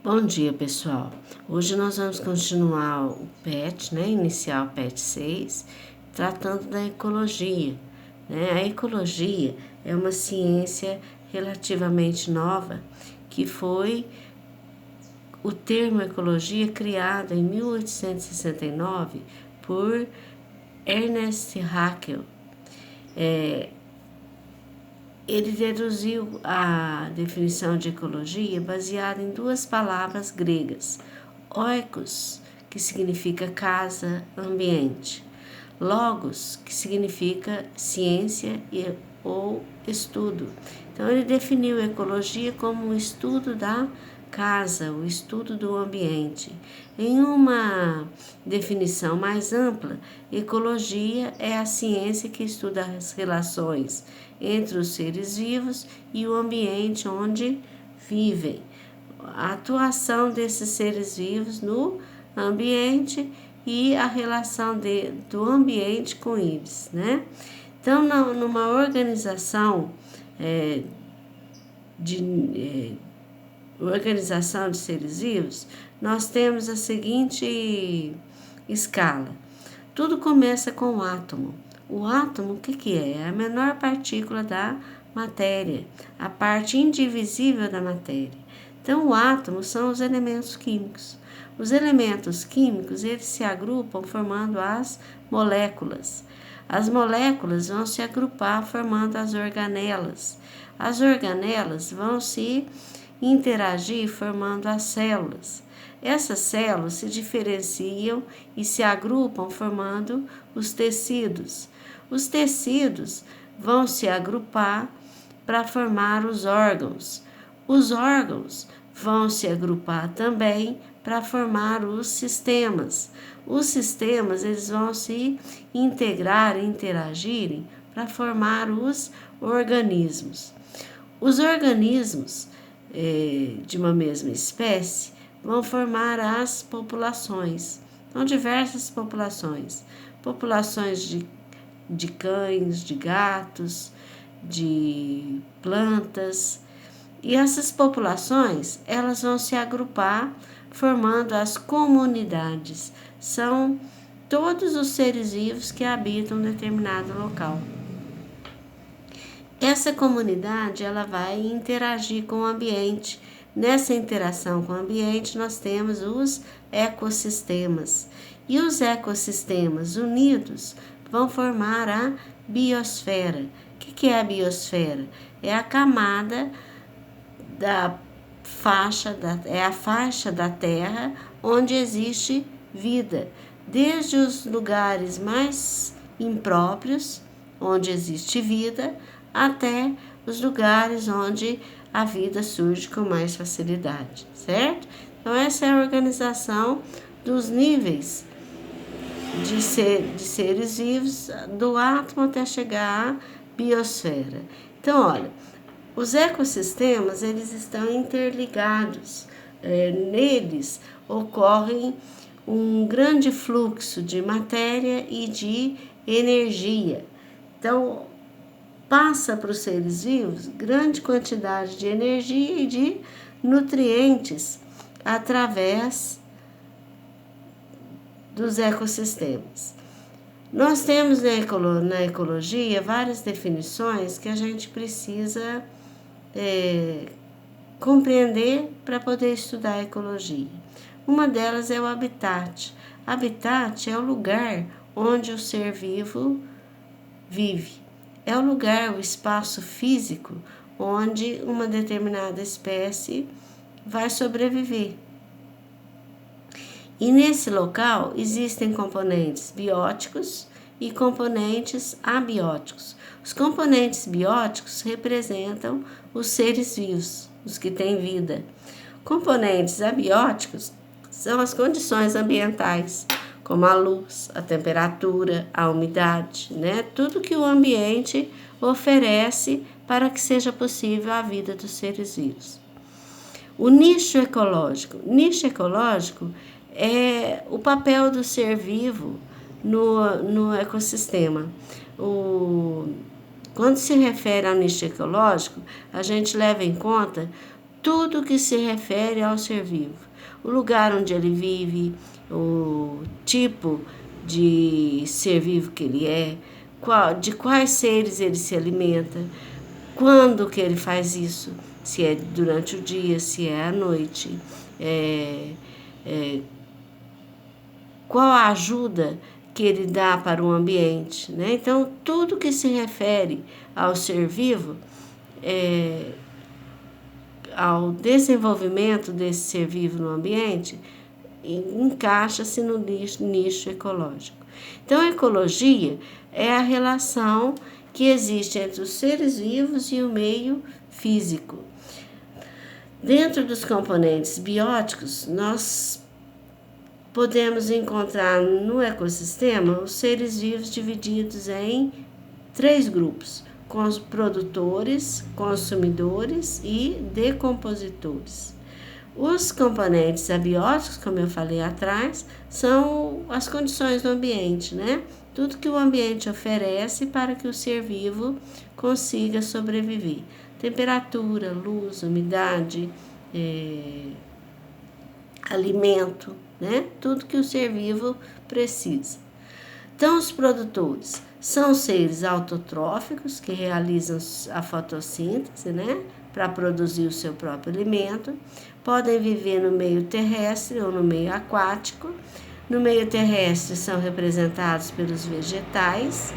Bom dia, pessoal. Hoje nós vamos continuar o PET, iniciar o PET 6, tratando da ecologia. A ecologia é uma ciência relativamente nova, que foi o termo ecologia criado em 1869 por Ernest Haeckel. Ele deduziu a definição de ecologia baseada em duas palavras gregas: oikos, que significa casa, ambiente; logos, que significa ciência ou estudo. Então, ele definiu a ecologia como o estudo da casa, o estudo do ambiente. Em uma definição mais ampla, ecologia é a ciência que estuda as relações entre os seres vivos e o ambiente onde vivem, a atuação desses seres vivos no ambiente e a relação do ambiente com eles, Então, numa organização organização de seres vivos, nós temos a seguinte escala. Tudo começa com o átomo. O átomo, o que é? É a menor partícula da matéria, a parte indivisível da matéria. Então, o átomo são os elementos químicos. Os elementos químicos, eles se agrupam formando as moléculas. As moléculas vão se agrupar formando as organelas. As organelas vão se interagir formando as células. Essas células se diferenciam e se agrupam formando os tecidos. Os tecidos vão se agrupar para formar os órgãos. Os órgãos vão se agrupar também para formar os sistemas. Os sistemas, eles vão se integrar e interagirem para formar os organismos. Os organismos de uma mesma espécie vão formar as populações. Então, diversas populações. Populações de cães, de gatos, de plantas. E essas populações, elas vão se agrupar formando as comunidades. São todos os seres vivos que habitam determinado local. Essa comunidade, ela vai interagir com o ambiente. Nessa interação com o ambiente, nós temos os ecossistemas. E os ecossistemas unidos vão formar a biosfera. O que é a biosfera? É a camada da faixa da Terra onde existe vida. Desde os lugares mais impróprios, onde existe vida, até os lugares onde a vida surge com mais facilidade, certo? Então, essa é a organização dos níveis de seres vivos, do átomo até chegar à biosfera. Então, olha, os ecossistemas, eles estão interligados. Neles ocorre um grande fluxo de matéria e de energia. Então, passa para os seres vivos grande quantidade de energia e de nutrientes através dos ecossistemas. Nós temos na ecologia várias definições que a gente precisa compreender para poder estudar a ecologia. Uma delas é o habitat. Habitat é o lugar onde o ser vivo vive. É o lugar, o espaço físico onde uma determinada espécie vai sobreviver. E nesse local existem componentes bióticos e componentes abióticos. Os componentes bióticos representam os seres vivos, os que têm vida. Componentes abióticos são as condições ambientais, como a luz, a temperatura, a umidade, Tudo que o ambiente oferece para que seja possível a vida dos seres vivos. O nicho ecológico. Nicho ecológico é o papel do ser vivo no ecossistema. Quando se refere ao nicho ecológico, a gente leva em conta tudo que se refere ao ser vivo. O lugar onde ele vive, o tipo de ser vivo que ele é, de quais seres ele se alimenta, quando que ele faz isso, se é durante o dia, se é à noite, qual a ajuda que ele dá para o ambiente, né? Então, tudo que se refere ao ser vivo, ao desenvolvimento desse ser vivo no ambiente, encaixa-se no nicho ecológico. Então, a ecologia é a relação que existe entre os seres vivos e o meio físico. Dentro dos componentes bióticos, nós podemos encontrar no ecossistema os seres vivos divididos em 3 grupos: produtores, consumidores e decompositores. Os componentes abióticos, como eu falei atrás, são as condições do ambiente, né? Tudo que o ambiente oferece para que o ser vivo consiga sobreviver. Temperatura, luz, umidade, alimento, né? Tudo que o ser vivo precisa. Então, os produtores são seres autotróficos que realizam a fotossíntese, né? Para produzir o seu próprio alimento. Podem viver no meio terrestre ou no meio aquático. No meio terrestre são representados pelos vegetais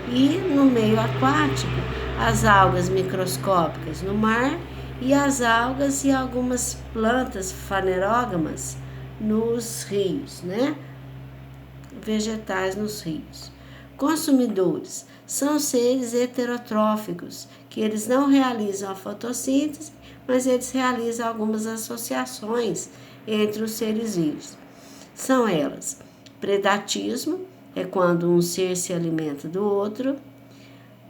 e no meio aquático as algas microscópicas no mar e as algas e algumas plantas fanerógamas nos rios, né? Vegetais nos rios. Consumidores são seres heterotróficos, que eles não realizam a fotossíntese, mas eles realizam algumas associações entre os seres vivos. São elas: predatismo, é quando um ser se alimenta do outro;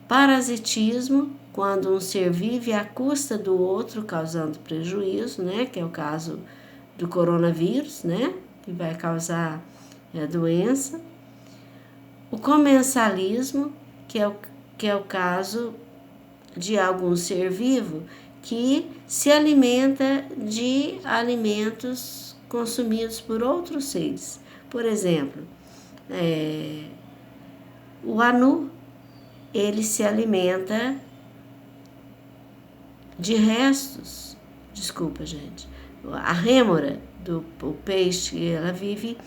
parasitismo, quando um ser vive à custa do outro, causando prejuízo, né? Que é o caso do coronavírus, né? Que vai causar a doença. O comensalismo, que é o caso de algum ser vivo que se alimenta de alimentos consumidos por outros seres. Por exemplo, o anu, ele se alimenta de restos, desculpa, gente, a rêmora o peixe, ela vive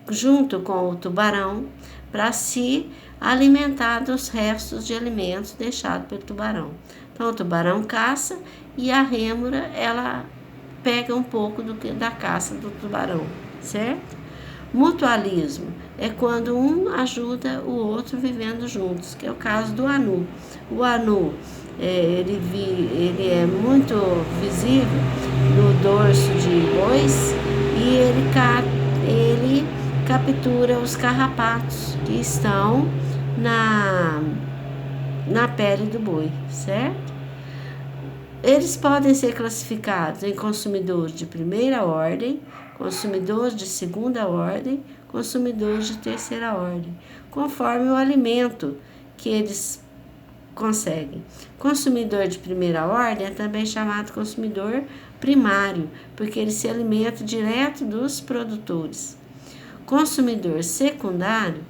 junto com o tubarão para se alimentar dos restos de alimentos deixados pelo tubarão. Então, o tubarão caça e a rêmora, ela pega um pouco da caça do tubarão, certo? Mutualismo é quando um ajuda o outro vivendo juntos, que é o caso do anu. O anu, ele é muito visível no dorso de bois e ele captura os carrapatos que estão na pele do boi, certo? Eles podem ser classificados em consumidores de primeira ordem, consumidores de segunda ordem, consumidores de terceira ordem, conforme o alimento que eles conseguem. Consumidor de primeira ordem é também chamado consumidor primário, porque ele se alimenta direto dos produtores. Consumidor secundário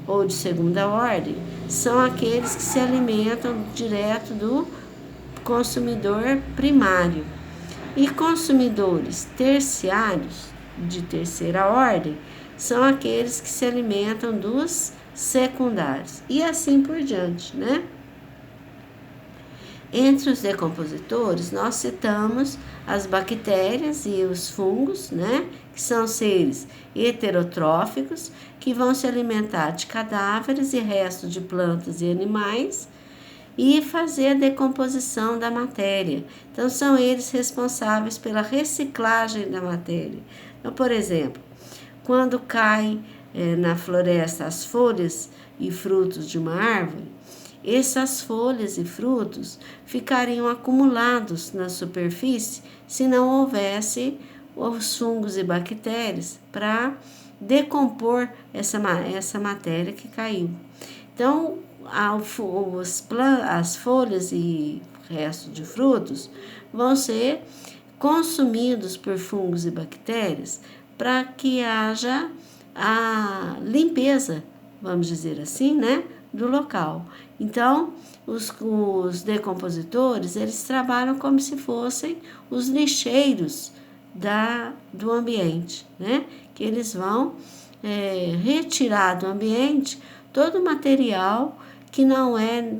ou de segunda ordem são aqueles que se alimentam direto do consumidor primário. E consumidores terciários de terceira ordem são aqueles que se alimentam dos secundários. E assim por diante, né? Entre os decompositores, nós citamos as bactérias e os fungos, né? Que são seres heterotróficos, que vão se alimentar de cadáveres e restos de plantas e animais e fazer a decomposição da matéria. Então, são eles responsáveis pela reciclagem da matéria. Então, por exemplo, quando cai na floresta as folhas e frutos de uma árvore, essas folhas e frutos ficariam acumulados na superfície se não houvesse os fungos e bactérias para decompor essa matéria que caiu. Então, as folhas e restos de frutos, vão ser consumidos por fungos e bactérias para que haja a limpeza, vamos dizer assim, né, do local. Então, os decompositores, eles trabalham como se fossem os lixeiros do ambiente, né, que eles vão retirar do ambiente todo o material que não é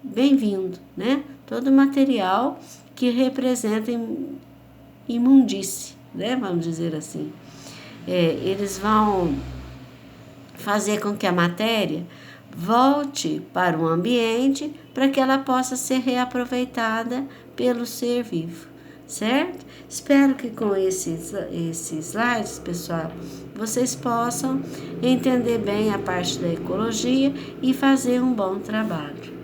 bem-vindo, né, todo o material que representa imundície, né, vamos dizer assim. Eles vão fazer com que a matéria volte para o ambiente para que ela possa ser reaproveitada pelo ser vivo, certo? Espero que com esses slides, pessoal, vocês possam entender bem a parte da ecologia e fazer um bom trabalho.